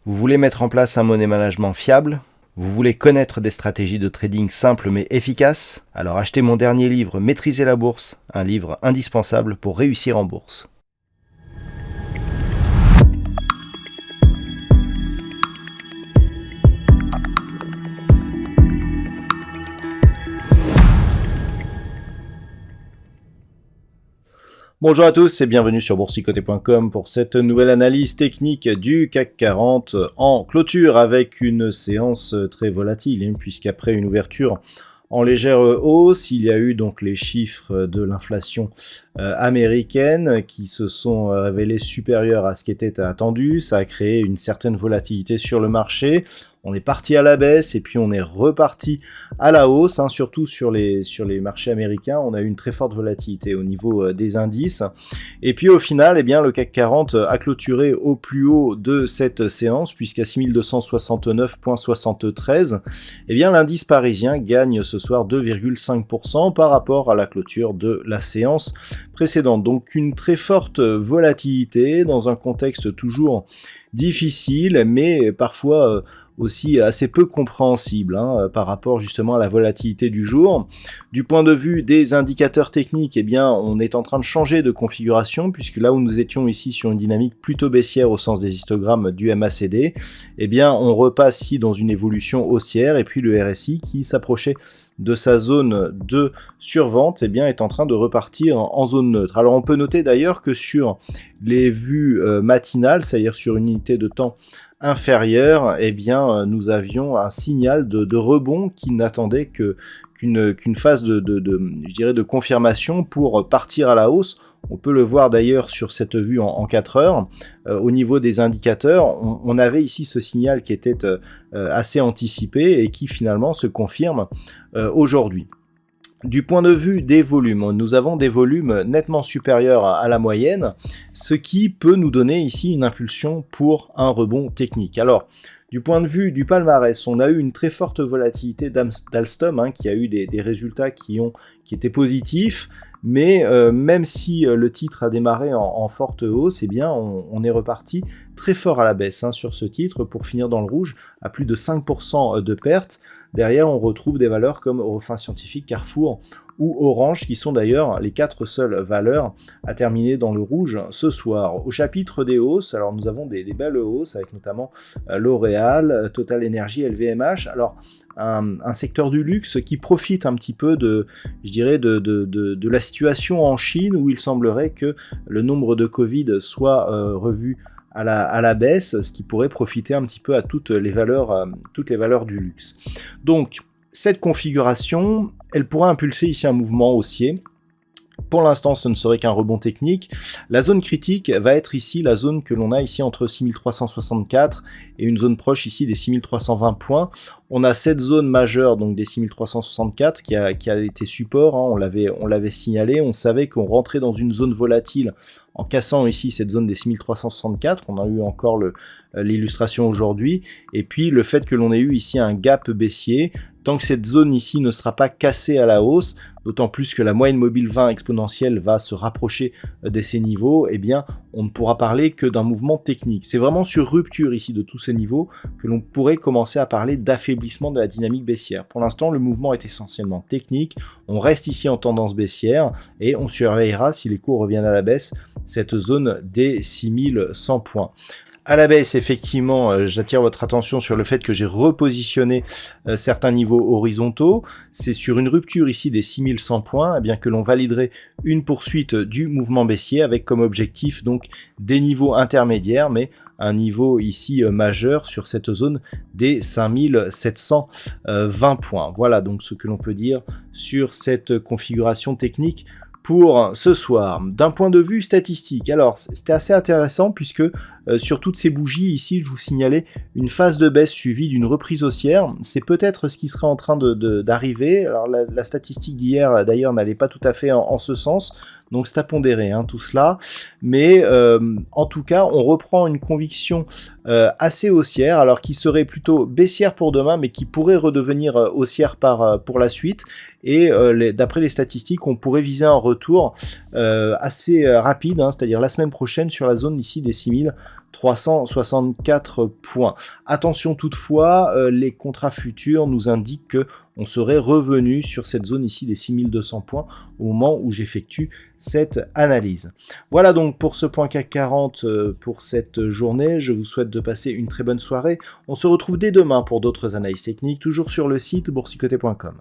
Vous voulez mettre en place un money management fiable? Vous voulez connaître des stratégies de trading simples mais efficaces? Alors achetez mon dernier livre Maîtriser la bourse, un livre indispensable pour réussir en bourse. Bonjour à tous et bienvenue sur boursicoté.com pour cette nouvelle analyse technique du CAC 40 en clôture avec une séance très volatile puisqu'après une ouverture en légère hausse, il y a eu donc les chiffres de l'inflation américaine qui se sont révélés supérieurs à ce qui était attendu. Ça a créé une certaine volatilité sur le marché. On est parti à la baisse et puis on est reparti à la hausse, surtout sur les marchés américains. On a eu une très forte volatilité au niveau des indices. Et puis au final, le CAC 40 a clôturé au plus haut de cette séance, puisqu'à 6269,73, l'indice parisien gagne ce soir 2,5% par rapport à la clôture de la séance précédente. Donc une très forte volatilité dans un contexte toujours difficile, mais parfois aussi assez peu compréhensible par rapport justement à la volatilité du jour. Du point de vue des indicateurs techniques, on est en train de changer de configuration, puisque là où nous étions ici sur une dynamique plutôt baissière au sens des histogrammes du MACD, on repasse ici dans une évolution haussière, et puis le RSI qui s'approchait de sa zone de survente est en train de repartir en zone neutre. Alors on peut noter d'ailleurs que sur les vues matinales, c'est-à-dire sur une unité de temps inférieure, nous avions un signal de rebond qui n'attendait qu'une phase de confirmation pour partir à la hausse. On peut le voir d'ailleurs sur cette vue en 4 heures. Au niveau des indicateurs, on avait ici ce signal qui était assez anticipé et qui finalement se confirme aujourd'hui. Du point de vue des volumes, nous avons des volumes nettement supérieurs à la moyenne, ce qui peut nous donner ici une impulsion pour un rebond technique. Alors, du point de vue du palmarès, on a eu une très forte volatilité d'Alstom, qui a eu des résultats qui étaient positifs, mais même si le titre a démarré en forte hausse, on est reparti très fort à la baisse sur ce titre pour finir dans le rouge à plus de 5% de pertes. Derrière, on retrouve des valeurs comme Eurofins Scientifique, Carrefour ou Orange, qui sont d'ailleurs les 4 seules valeurs à terminer dans le rouge ce soir. Au chapitre des hausses, alors nous avons des belles hausses avec notamment L'Oréal, Total Energy, LVMH. Alors un secteur du luxe qui profite un petit peu de la situation en Chine, où il semblerait que le nombre de Covid soit revu à la baisse, ce qui pourrait profiter un petit peu à toutes les valeurs du luxe. Donc cette configuration, elle pourra impulser ici un mouvement haussier. Pour l'instant, ce ne serait qu'un rebond technique. La zone critique va être ici la zone que l'on a ici entre 6364 et une zone proche ici des 6320 points. On a cette zone majeure, donc des 6364, qui a été support, on l'avait signalé. On savait qu'on rentrait dans une zone volatile en cassant ici cette zone des 6364. On a eu encore l'illustration aujourd'hui. Et puis le fait que l'on ait eu ici un gap baissier, tant que cette zone ici ne sera pas cassée à la hausse, d'autant plus que la moyenne mobile 20 exponentielle va se rapprocher de ces niveaux, on ne pourra parler que d'un mouvement technique. C'est vraiment sur rupture ici de tous ces niveaux que l'on pourrait commencer à parler d'affaiblissement de la dynamique baissière. Pour l'instant, le mouvement est essentiellement technique. On reste ici en tendance baissière et on surveillera, si les cours reviennent à la baisse, cette zone des 6100 points. À la baisse, effectivement, j'attire votre attention sur le fait que j'ai repositionné certains niveaux horizontaux. C'est sur une rupture ici des 6100 points que l'on validerait une poursuite du mouvement baissier avec comme objectif donc des niveaux intermédiaires, mais un niveau ici majeur sur cette zone des 5720 points. Voilà donc ce que l'on peut dire sur cette configuration technique pour ce soir. D'un point de vue statistique, alors c'était assez intéressant puisque sur toutes ces bougies ici, je vous signalais une phase de baisse suivie d'une reprise haussière. C'est peut-être ce qui serait en train d'arriver. Alors la statistique d'hier d'ailleurs n'allait pas tout à fait en ce sens. Donc c'est à pondérer tout cela, mais en tout cas on reprend une conviction assez haussière, alors qui serait plutôt baissière pour demain, mais qui pourrait redevenir haussière pour la suite. Et d'après les statistiques, on pourrait viser un retour assez rapide, c'est-à-dire la semaine prochaine sur la zone ici des 6364 points. Attention toutefois, les contrats futurs nous indiquent que on serait revenu sur cette zone ici des 6200 points au moment où j'effectue cette analyse. Voilà donc pour ce point CAC 40 pour cette journée. Je vous souhaite de passer une très bonne soirée. On se retrouve dès demain pour d'autres analyses techniques, toujours sur le site boursicoté.com.